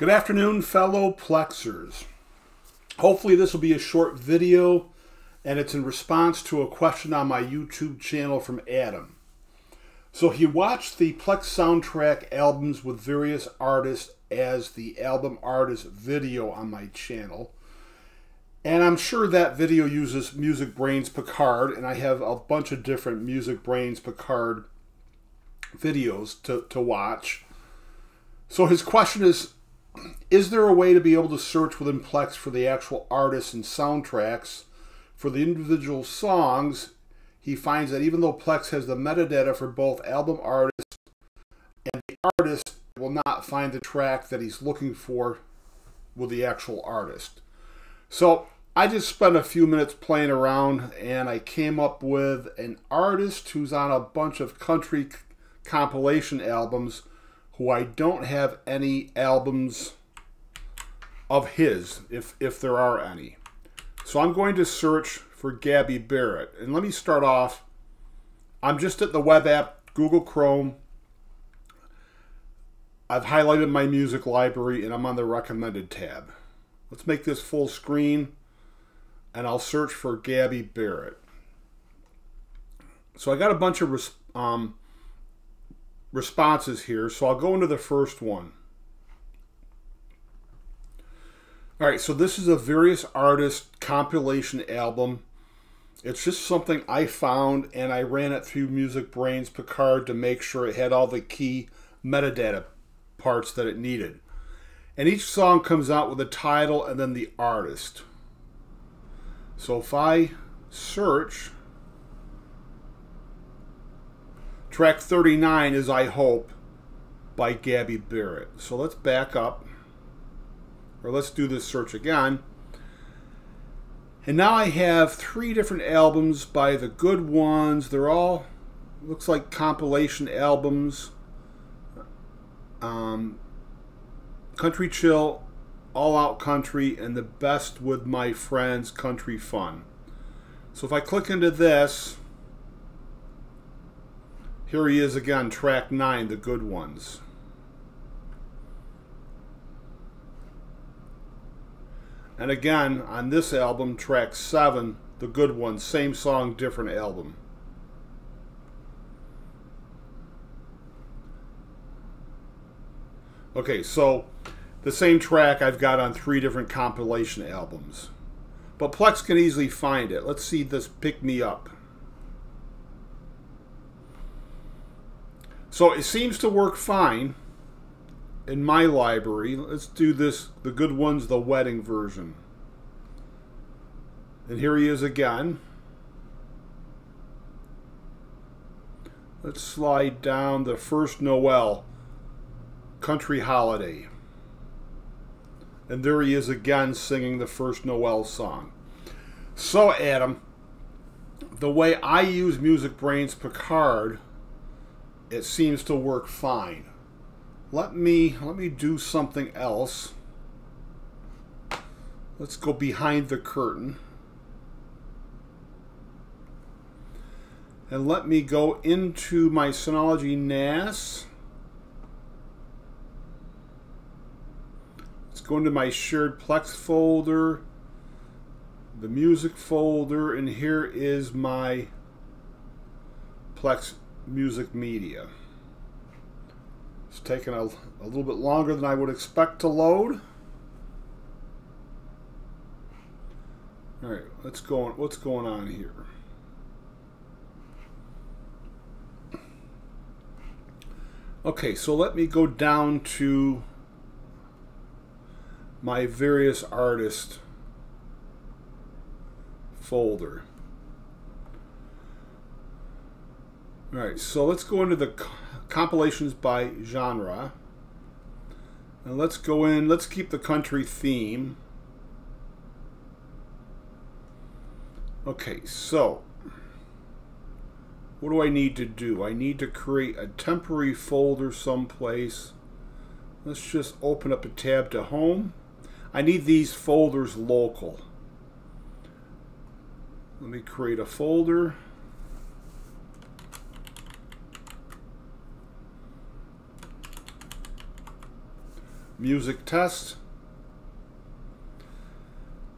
Good afternoon, fellow Plexers. Hopefully this will be a short video, and it's in response to a question on my YouTube channel from Adam. So he watched the Plex soundtrack albums with various artists as the album artist video on my channel. And I'm sure that video uses MusicBrainz Picard, and I have a bunch of different MusicBrainz Picard videos to watch. So his question is there a way to be able to search within Plex for the actual artists and soundtracks for the individual songs? He finds that even though Plex has the metadata for both album artists and the artist, will not find the track that he's looking for with the actual artist. So I just spent a few minutes playing around, and I came up with an artist who's on a bunch of country compilation albums who I don't have any albums of his, if there are any. So I'm going to search for Gabby Barrett. And let me start off. I'm just at the web app, Google Chrome. I've highlighted my music library, and I'm on the recommended tab. Let's make this full screen, and I'll search for Gabby Barrett. So I got a bunch of responses here, so I'll go into the first one. All right, so this is a various artist compilation album. It's just something I found, and I ran it through MusicBrainz Picard to make sure it had all the key metadata parts that it needed. And each song comes out with a title and then the artist. So if I search, track 39 is I Hope by Gabby Barrett. So let's back up, or let's do this search again. And now I have 3 different albums by the good ones. They're all, looks like compilation albums. Country Chill, All Out Country, and The Best with My Friends Country Fun. So if I click into this, here he is again, track 9, The Good Ones. And again, on this album, track 7, The Good Ones, same song, different album. Okay, so the same track I've got on 3 different compilation albums. But Plex can easily find it. Let's see this Pick Me Up. So it seems to work fine in my library. Let's do this, The Good Ones, the wedding version. And here he is again. Let's slide down the First Noel, Country Holiday. And there he is again singing the First Noel song. So Adam, the way I use MusicBrainz Picard, it seems to work fine. Let me do something else. Let's go behind the curtain. And let me go into my Synology NAS. Let's go into my shared Plex folder, the music folder, and here is my Plex music media. It's taken a little bit longer than I would expect to load. All right, what's going on here? Okay, so let me go down to my various artist folder. All right, so let's go into the compilations by genre, and let's go in, let's keep the country theme. Okay, so what do I need to do? I need to create a temporary folder someplace. Let's just open up a tab to home. I need these folders local. Let me create a folder. music test.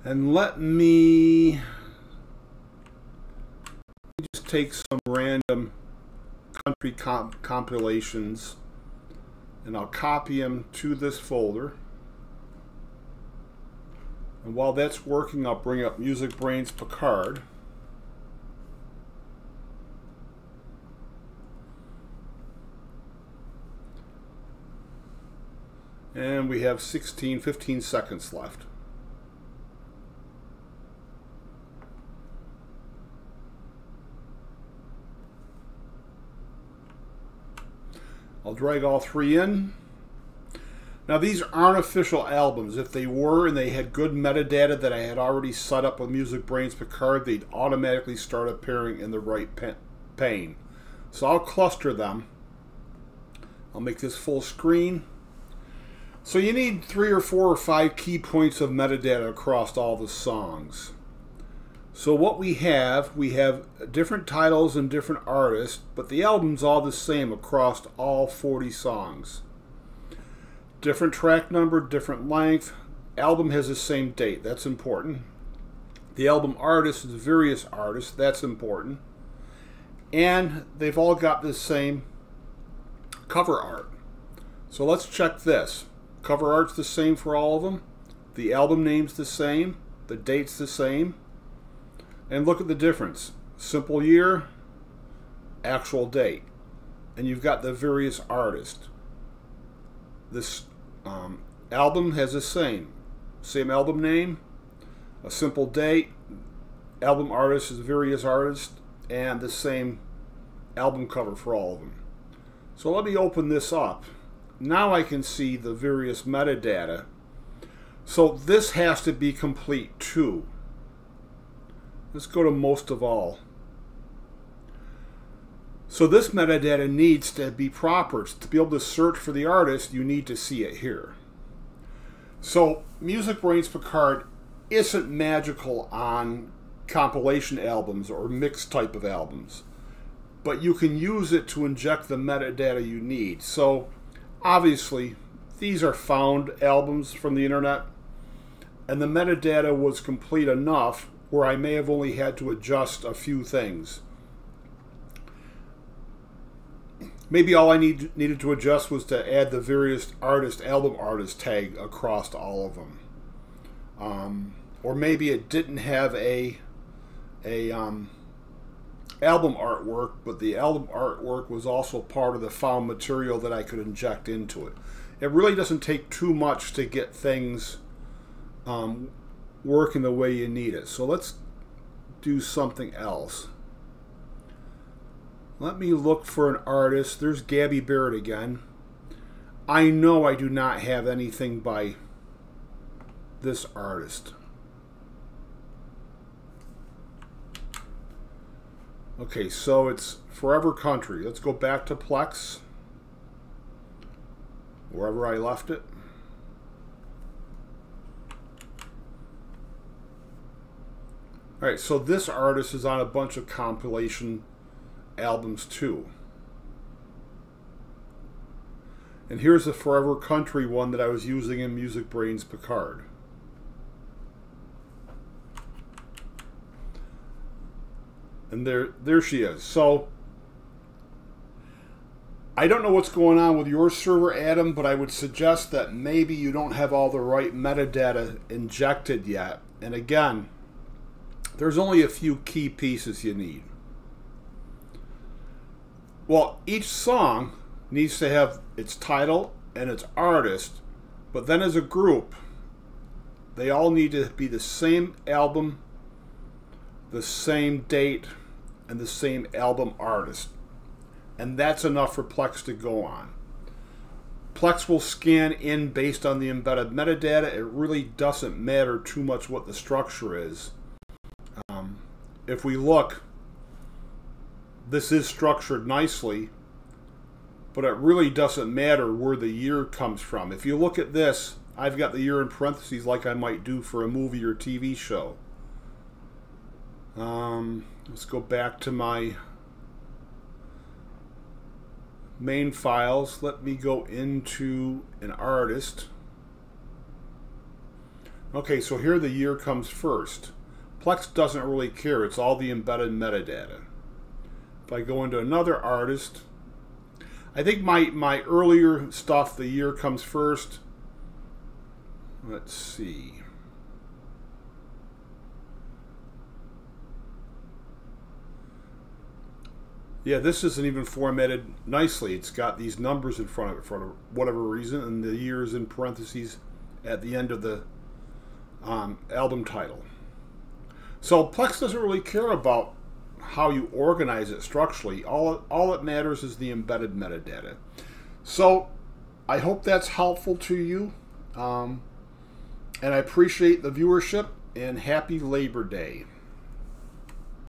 And let me just take some random country compilations and I'll copy them to this folder. And while that's working, I'll bring up MusicBrainz Picard. And we have 15 seconds left. I'll drag all three in. Now these aren't official albums. If they were and they had good metadata that I had already set up with MusicBrainz Picard, they'd automatically start appearing in the right pane. So I'll cluster them. I'll make this full screen. So you need 3 or 4 or 5 key points of metadata across all the songs. So what we have different titles and different artists, but the album's all the same across all 40 songs. Different track number, different length. Album has the same date, that's important. The album artist is various artists, that's important. And they've all got the same cover art. So let's check this. Cover art's the same for all of them. The album name's the same. The date's the same. And look at the difference. Simple year, actual date. And you've got the various artists. This album has the same album name, a simple date, album artist is various artists, and the same album cover for all of them. So let me open this up. Now I can see the various metadata. So this has to be complete too. Let's go to most of all. So this metadata needs to be proper. To be able to search for the artist, you need to see it here. So MusicBrainz Picard isn't magical on compilation albums or mixed type of albums, but you can use it to inject the metadata you need. So obviously these are found albums from the internet, and the metadata was complete enough where I may have only had to adjust a few things. Maybe all I needed to adjust was to add the various album artist tag across all of them. Or maybe it didn't have a album artwork, but the album artwork was also part of the found material that I could inject into it. It really doesn't take too much to get things working the way you need it. So let's do something else. Let me look for an artist. There's Gabby Barrett again. I know I do not have anything by this artist. Okay, so it's Forever Country. Let's go back to Plex, wherever I left it. Alright, so this artist is on a bunch of compilation albums too. And here's the Forever Country one that I was using in MusicBrainz Picard. And there she is. So I don't know what's going on with your server, Adam, but I would suggest that maybe you don't have all the right metadata injected yet. And again, there's only a few key pieces you need. Well, each song needs to have its title and its artist, but then as a group, they all need to be the same album, the same date, and the same album artist. And that's enough for Plex to go on. Plex will scan in based on the embedded metadata. It really doesn't matter too much what the structure is. If we look, this is structured nicely, but it really doesn't matter where the year comes from. If you look at this, I've got the year in parentheses like I might do for a movie or TV show. Let's go back to my main files. Let me go into an artist. Okay, so here the year comes first. Plex doesn't really care. It's all the embedded metadata. If I go into another artist, I think my earlier stuff, the year comes first. Let's see. Yeah, this isn't even formatted nicely. It's got these numbers in front of it for whatever reason, and the year is in parentheses at the end of the album title. So Plex doesn't really care about how you organize it structurally. All that matters is the embedded metadata. So I hope that's helpful to you, and I appreciate the viewership, and happy Labor Day.